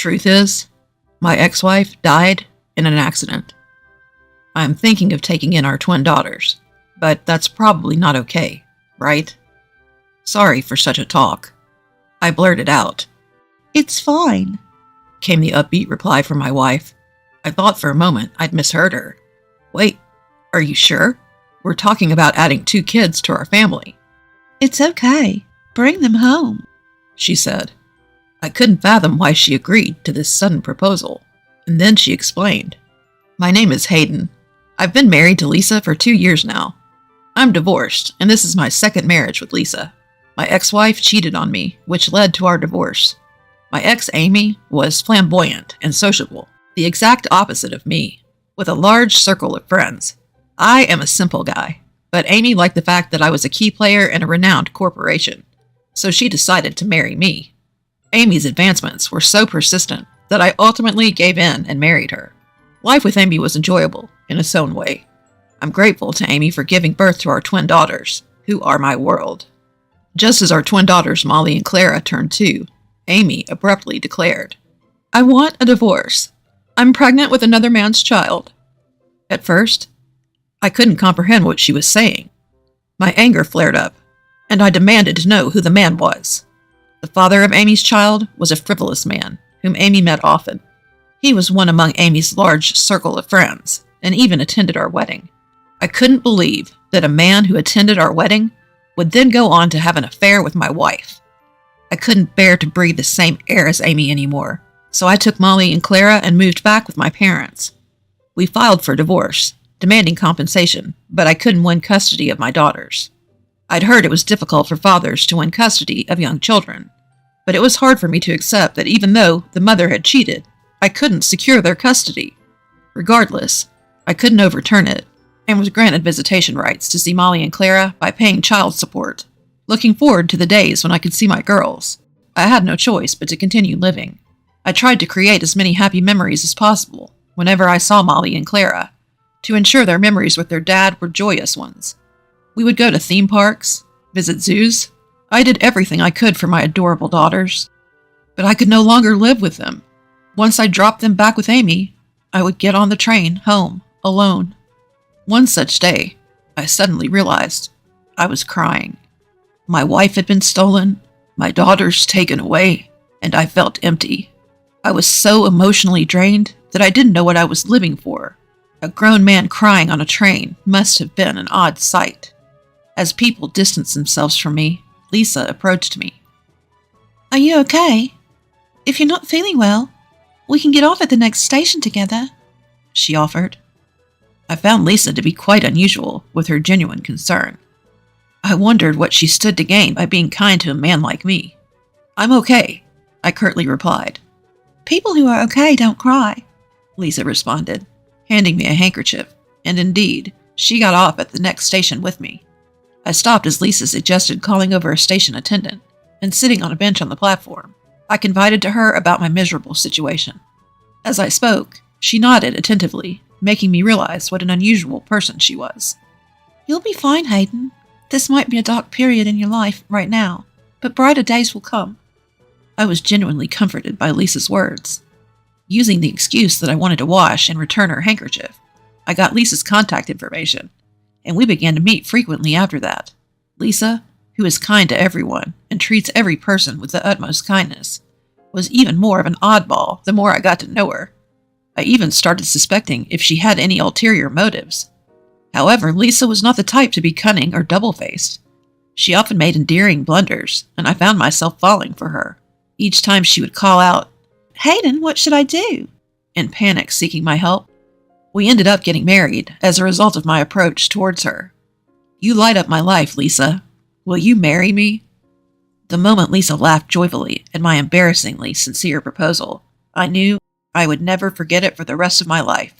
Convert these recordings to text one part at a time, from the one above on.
Truth is, my ex-wife died in an accident. I'm thinking of taking in our twin daughters, but that's probably not okay, right? Sorry for such a talk. I blurted out. It's fine, Came the upbeat reply from my wife. I thought for a moment I'd misheard her. Wait, are you sure? We're talking about adding 2 kids to our family, It's okay. Bring them home. she said. I couldn't fathom why she agreed to this sudden proposal, and then she explained. My name is Hayden. I've been married to Lisa for 2 years now. I'm divorced, and this is my second marriage with Lisa. My ex-wife cheated on me, which led to our divorce. My ex, Amy, was flamboyant and sociable, the exact opposite of me, with a large circle of friends. I am a simple guy, but Amy liked the fact that I was a key player in a renowned corporation, so she decided to marry me. Amy's advancements were so persistent that I ultimately gave in and married her. Life with Amy was enjoyable in its own way. I'm grateful to Amy for giving birth to our twin daughters, who are my world. Just as our twin daughters Molly and Clara turned 2, Amy abruptly declared, I want a divorce. I'm pregnant with another man's child. At first, I couldn't comprehend what she was saying. My anger flared up, and I demanded to know who the man was. The father of Amy's child was a frivolous man, whom Amy met often. He was one among Amy's large circle of friends, and even attended our wedding. I couldn't believe that a man who attended our wedding would then go on to have an affair with my wife. I couldn't bear to breathe the same air as Amy anymore, so I took Molly and Clara and moved back with my parents. We filed for divorce, demanding compensation, but I couldn't win custody of my daughters. I'd heard it was difficult for fathers to win custody of young children, but it was hard for me to accept that even though the mother had cheated, I couldn't secure their custody. Regardless, I couldn't overturn it, and was granted visitation rights to see Molly and Clara by paying child support, looking forward to the days when I could see my girls. I had no choice but to continue living. I tried to create as many happy memories as possible whenever I saw Molly and Clara, to ensure their memories with their dad were joyous ones. We would go to theme parks, visit zoos. I did everything I could for my adorable daughters, but I could no longer live with them. Once I dropped them back with Amy, I would get on the train home alone. One such day, I suddenly realized I was crying. My wife had been stolen, my daughters taken away, and I felt empty. I was so emotionally drained that I didn't know what I was living for. A grown man crying on a train must have been an odd sight. As people distanced themselves from me, Lisa approached me. Are you okay? If you're not feeling well, we can get off at the next station together, she offered. I found Lisa to be quite unusual with her genuine concern. I wondered what she stood to gain by being kind to a man like me. I'm okay, I curtly replied. People who are okay don't cry, Lisa responded, handing me a handkerchief, and indeed, she got off at the next station with me. I stopped as Lisa suggested calling over a station attendant, and sitting on a bench on the platform, I confided to her about my miserable situation. As I spoke, she nodded attentively, making me realize what an unusual person she was. You'll be fine, Hayden. This might be a dark period in your life right now, but brighter days will come. I was genuinely comforted by Lisa's words. Using the excuse that I wanted to wash and return her handkerchief, I got Lisa's contact information, and we began to meet frequently after that. Lisa, who is kind to everyone and treats every person with the utmost kindness, was even more of an oddball the more I got to know her. I even started suspecting if she had any ulterior motives. However, Lisa was not the type to be cunning or double-faced. She often made endearing blunders, and I found myself falling for her. Each time she would call out, "Hayden, what should I do?" in panic, seeking my help. We ended up getting married as a result of my approach towards her. You light up my life, Lisa. Will you marry me? The moment Lisa laughed joyfully at my embarrassingly sincere proposal, I knew I would never forget it for the rest of my life.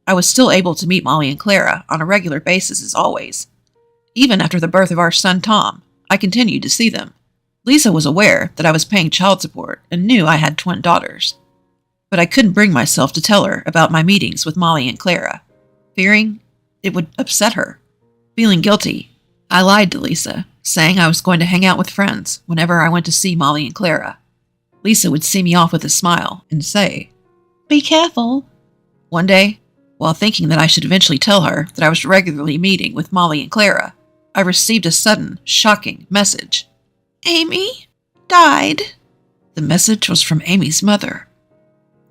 I was still able to meet Molly and Clara on a regular basis as always. Even after the birth of our son Tom, I continued to see them. Lisa was aware that I was paying child support and knew I had twin daughters. But I couldn't bring myself to tell her about my meetings with Molly and Clara, fearing it would upset her. Feeling guilty, I lied to Lisa, saying I was going to hang out with friends whenever I went to see Molly and Clara. Lisa would see me off with a smile and say, "Be careful." One day, while thinking that I should eventually tell her that I was regularly meeting with Molly and Clara, I received a sudden, shocking message. "Amy died." The message was from Amy's mother.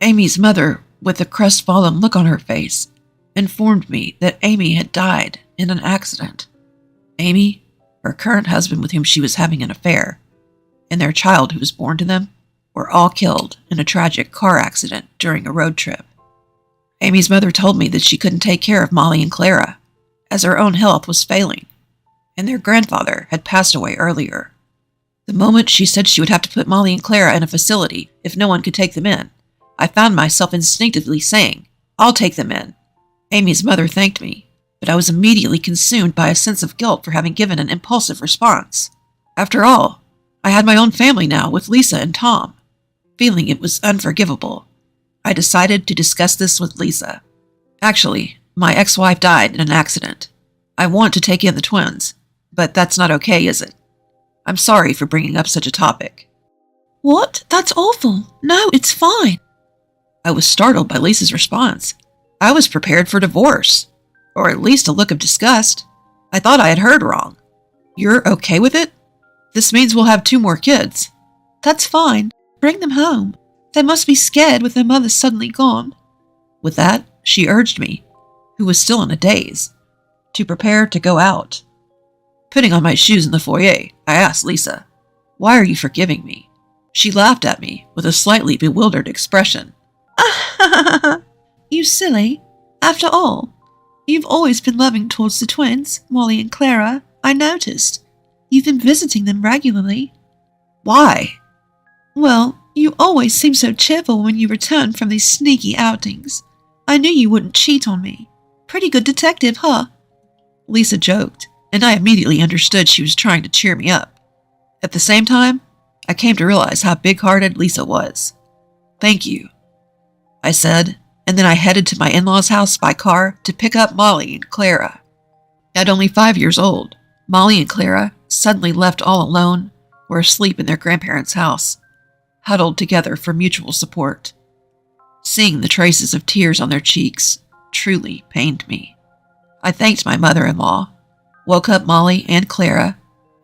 Amy's mother, with a crestfallen look on her face, informed me that Amy had died in an accident. Amy, her current husband with whom she was having an affair, and their child who was born to them, were all killed in a tragic car accident during a road trip. Amy's mother told me that she couldn't take care of Molly and Clara, as her own health was failing, and their grandfather had passed away earlier. The moment she said she would have to put Molly and Clara in a facility if no one could take them in, I found myself instinctively saying, "I'll take them in." Amy's mother thanked me, but I was immediately consumed by a sense of guilt for having given an impulsive response. After all, I had my own family now with Lisa and Tom. Feeling it was unforgivable, I decided to discuss this with Lisa. Actually, my ex-wife died in an accident. I want to take in the twins, but that's not okay, is it? I'm sorry for bringing up such a topic. "What? That's awful. No, it's fine." I was startled by Lisa's response. I was prepared for divorce, or at least a look of disgust. I thought I had heard wrong. You're okay with it? This means we'll have 2 more kids. "That's fine. Bring them home. They must be scared with their mother suddenly gone." With that, she urged me, who was still in a daze, to prepare to go out. Putting on my shoes in the foyer, I asked Lisa, "Why are you forgiving me?" She laughed at me with a slightly bewildered expression. "You silly. After all, you've always been loving towards the twins, Molly and Clara. I noticed. You've been visiting them regularly." "Why?" "Well, you always seem so cheerful when you return from these sneaky outings. I knew you wouldn't cheat on me. Pretty good detective, huh?" Lisa joked, and I immediately understood she was trying to cheer me up. At the same time, I came to realize how big-hearted Lisa was. "Thank you," I said, and then I headed to my in-laws' house by car to pick up Molly and Clara. At only 5 years old, Molly and Clara, suddenly left all alone, were asleep in their grandparents' house, huddled together for mutual support. Seeing the traces of tears on their cheeks truly pained me. I thanked my mother-in-law, woke up Molly and Clara,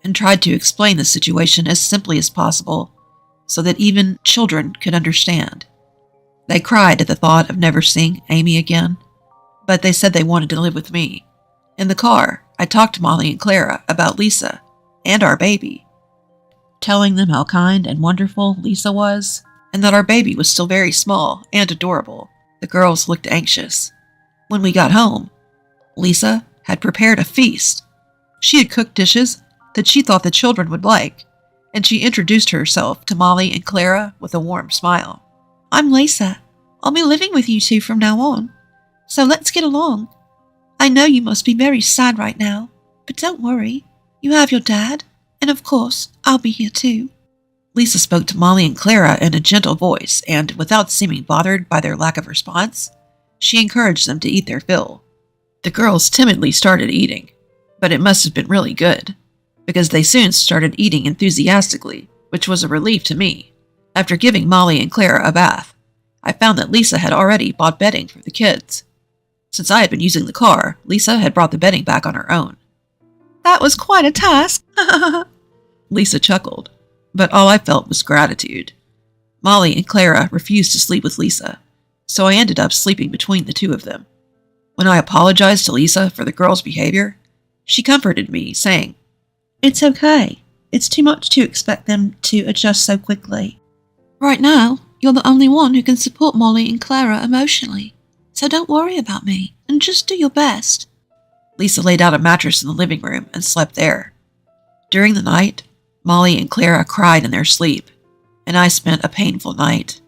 and tried to explain the situation as simply as possible so that even children could understand. They cried at the thought of never seeing Amy again, but they said they wanted to live with me. In the car, I talked to Molly and Clara about Lisa and our baby, telling them how kind and wonderful Lisa was, and that our baby was still very small and adorable. The girls looked anxious. When we got home, Lisa had prepared a feast. She had cooked dishes that she thought the children would like, and she introduced herself to Molly and Clara with a warm smile. "I'm Lisa. I'll be living with you 2 from now on, so let's get along. I know you must be very sad right now, but don't worry. You have your dad, and of course, I'll be here too." Lisa spoke to Molly and Clara in a gentle voice, and without seeming bothered by their lack of response, she encouraged them to eat their fill. The girls timidly started eating, but it must have been really good, because they soon started eating enthusiastically, which was a relief to me. After giving Molly and Clara a bath, I found that Lisa had already bought bedding for the kids. Since I had been using the car, Lisa had brought the bedding back on her own. "That was quite a task." Lisa chuckled, but all I felt was gratitude. Molly and Clara refused to sleep with Lisa, so I ended up sleeping between the 2 of them. When I apologized to Lisa for the girls' behavior, she comforted me, saying, "It's okay. It's too much to expect them to adjust so quickly. Right now, you're the only one who can support Molly and Clara emotionally, so don't worry about me, and just do your best." Lisa laid out a mattress in the living room and slept there. During the night, Molly and Clara cried in their sleep, and I spent a painful night.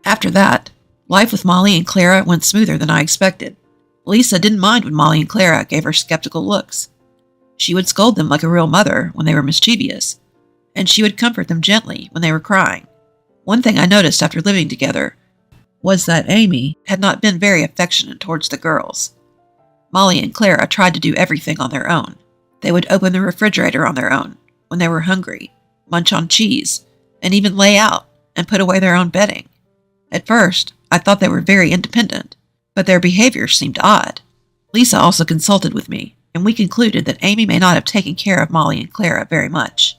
After that, life with Molly and Clara went smoother than I expected. Lisa didn't mind when Molly and Clara gave her skeptical looks. She would scold them like a real mother when they were mischievous, and she would comfort them gently when they were crying. One thing I noticed after living together was that Amy had not been very affectionate towards the girls. Molly and Clara tried to do everything on their own. They would open the refrigerator on their own when they were hungry, munch on cheese, and even lay out and put away their own bedding. At first, I thought they were very independent, but their behavior seemed odd. Lisa also consulted with me, and we concluded that Amy may not have taken care of Molly and Clara very much.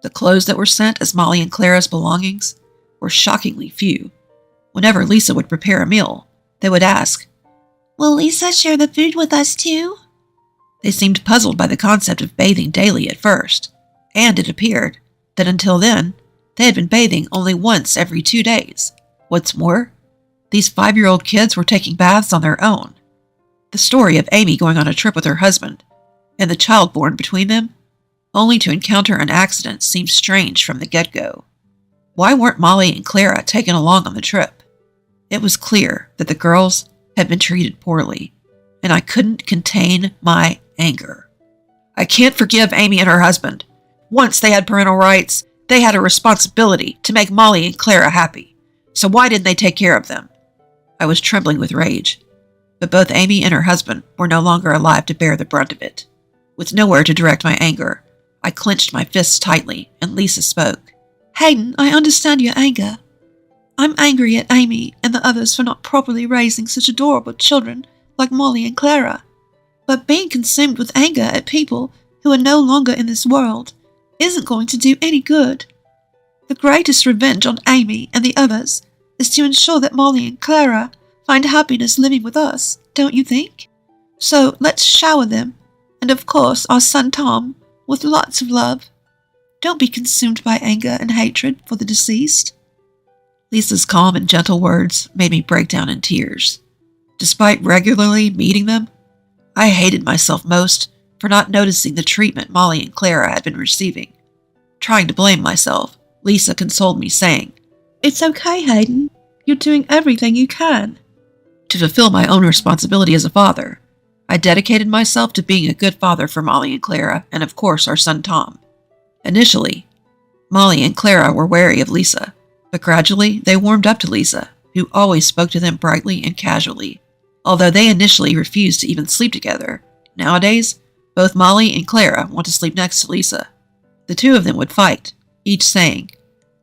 The clothes that were sent as Molly and Clara's belongings were shockingly few. Whenever Lisa would prepare a meal, they would ask, "Will Lisa share the food with us too?" They seemed puzzled by the concept of bathing daily at first, and it appeared that until then, they had been bathing only once every 2 days. What's more, these 5-year-old kids were taking baths on their own. The story of Amy going on a trip with her husband, and the child born between them, only to encounter an accident seemed strange from the get-go. Why weren't Molly and Clara taken along on the trip? It was clear that the girls had been treated poorly, and I couldn't contain my anger. I can't forgive Amy and her husband. Once they had parental rights, they had a responsibility to make Molly and Clara happy. So why didn't they take care of them? I was trembling with rage, but both Amy and her husband were no longer alive to bear the brunt of it. With nowhere to direct my anger, I clenched my fists tightly, and Lisa spoke. "Hayden, I understand your anger. I'm angry at Amy and the others for not properly raising such adorable children like Molly and Clara. But being consumed with anger at people who are no longer in this world isn't going to do any good. The greatest revenge on Amy and the others is to ensure that Molly and Clara find happiness living with us, don't you think? So let's shower them, and of course our son Tom, with lots of love. Don't be consumed by anger and hatred for the deceased." Lisa's calm and gentle words made me break down in tears. Despite regularly meeting them, I hated myself most for not noticing the treatment Molly and Clara had been receiving. Trying to blame myself, Lisa consoled me, saying, "It's okay, Hayden. You're doing everything you can." To fulfill my own responsibility as a father, I dedicated myself to being a good father for Molly and Clara, and of course our son Tom. Initially, Molly and Clara were wary of Lisa, but gradually they warmed up to Lisa, who always spoke to them brightly and casually. Although they initially refused to even sleep together, nowadays, both Molly and Clara want to sleep next to Lisa. The two of them would fight, each saying,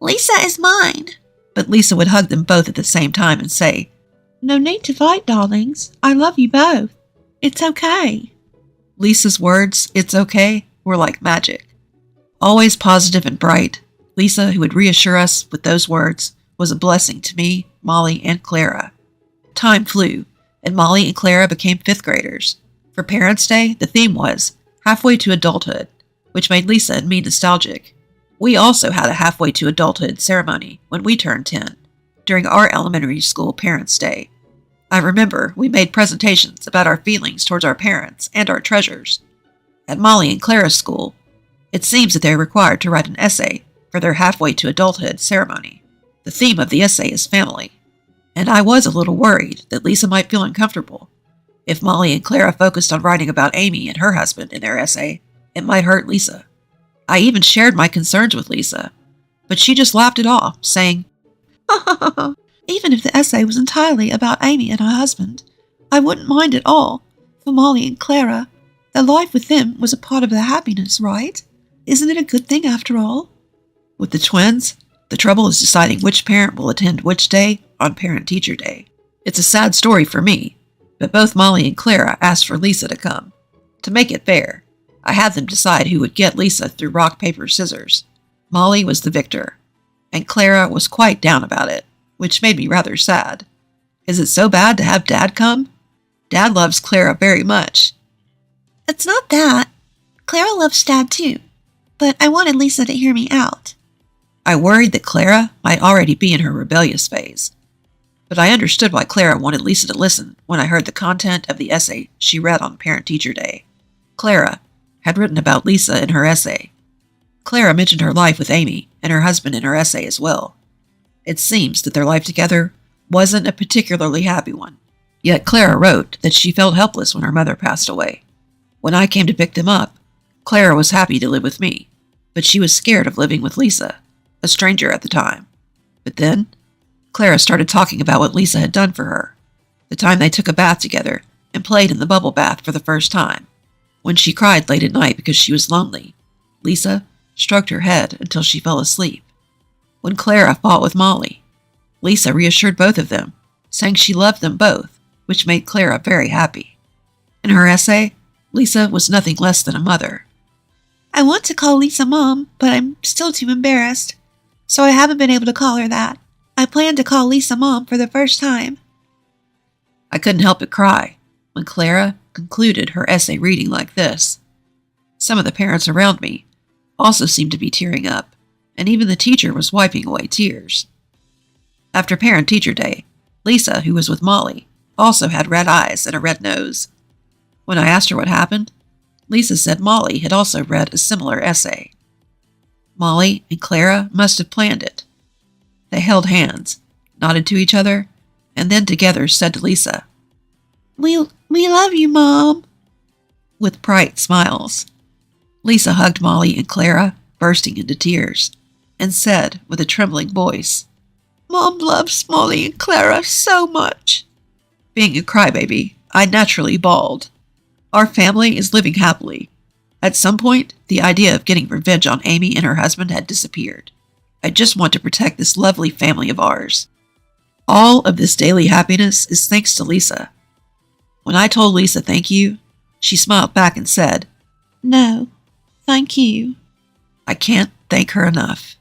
"Lisa is mine." But Lisa would hug them both at the same time and say, "No need to fight, darlings. I love you both. It's okay." Lisa's words, "it's okay," were like magic. Always positive and bright, Lisa, who would reassure us with those words, was a blessing to me, Molly, and Clara. Time flew, and Molly and Clara became 5th graders. For Parents' Day, the theme was Halfway to Adulthood, which made Lisa and me nostalgic. We also had a halfway to adulthood ceremony when we turned 10, during our elementary school Parents' Day. I remember we made presentations about our feelings towards our parents and our treasures. At Molly and Clara's school, it seems that they are required to write an essay for their halfway to adulthood ceremony. The theme of the essay is family, and I was a little worried that Lisa might feel uncomfortable. If Molly and Clara focused on writing about Amy and her husband in their essay, it might hurt Lisa. I even shared my concerns with Lisa, but she just laughed it off, saying, "Even if the essay was entirely about Amy and her husband, I wouldn't mind at all. For Molly and Clara, their life with them was a part of their happiness, right? Isn't it a good thing after all?" With the twins, the trouble is deciding which parent will attend which day on Parent-Teacher Day. It's a sad story for me, but both Molly and Clara asked for Lisa to come. To make it fair, I had them decide who would get Lisa through rock, paper, scissors. Molly was the victor, and Clara was quite down about it, which made me rather sad. Is it so bad to have Dad come? Dad loves Clara very much. "It's not that. Clara loves Dad too, but I wanted Lisa to hear me out." I worried that Clara might already be in her rebellious phase, but I understood why Clara wanted Lisa to listen when I heard the content of the essay she read on Parent-Teacher Day. Clara had written about Lisa in her essay. Clara mentioned her life with Amy and her husband in her essay as well. It seems that their life together wasn't a particularly happy one. Yet Clara wrote that she felt helpless when her mother passed away. When I came to pick them up, Clara was happy to live with me, but she was scared of living with Lisa, a stranger at the time. But then, Clara started talking about what Lisa had done for her, the time they took a bath together and played in the bubble bath for the first time. When she cried late at night because she was lonely, Lisa stroked her head until she fell asleep. when Clara fought with Molly. Lisa reassured both of them, saying she loved them both, which made Clara very happy. In her essay, Lisa was nothing less than a mother. I want to call Lisa Mom, but I'm still too embarrassed, so I haven't been able to call her that. I plan to call Lisa Mom for the first time. I couldn't help but cry when Clara concluded her essay reading like this. Some of the parents around me also seemed to be tearing up, and even the teacher was wiping away tears. After Parent-Teacher Day, Lisa, who was with Molly, also had red eyes and a red nose. When I asked her what happened, Lisa said Molly had also read a similar essay. Molly and Clara must have planned it. They held hands, nodded to each other, and then together said to Lisa, We love you, Mom," with bright smiles. Lisa hugged Molly and Clara, bursting into tears, and said with a trembling voice, "Mom loves Molly and Clara so much." Being a crybaby, I naturally bawled. Our family is living happily. At some point, the idea of getting revenge on Amy and her husband had disappeared. I just want to protect this lovely family of ours. All of this daily happiness is thanks to Lisa. When I told Lisa thank you, she smiled back and said, "No, thank you." I can't thank her enough.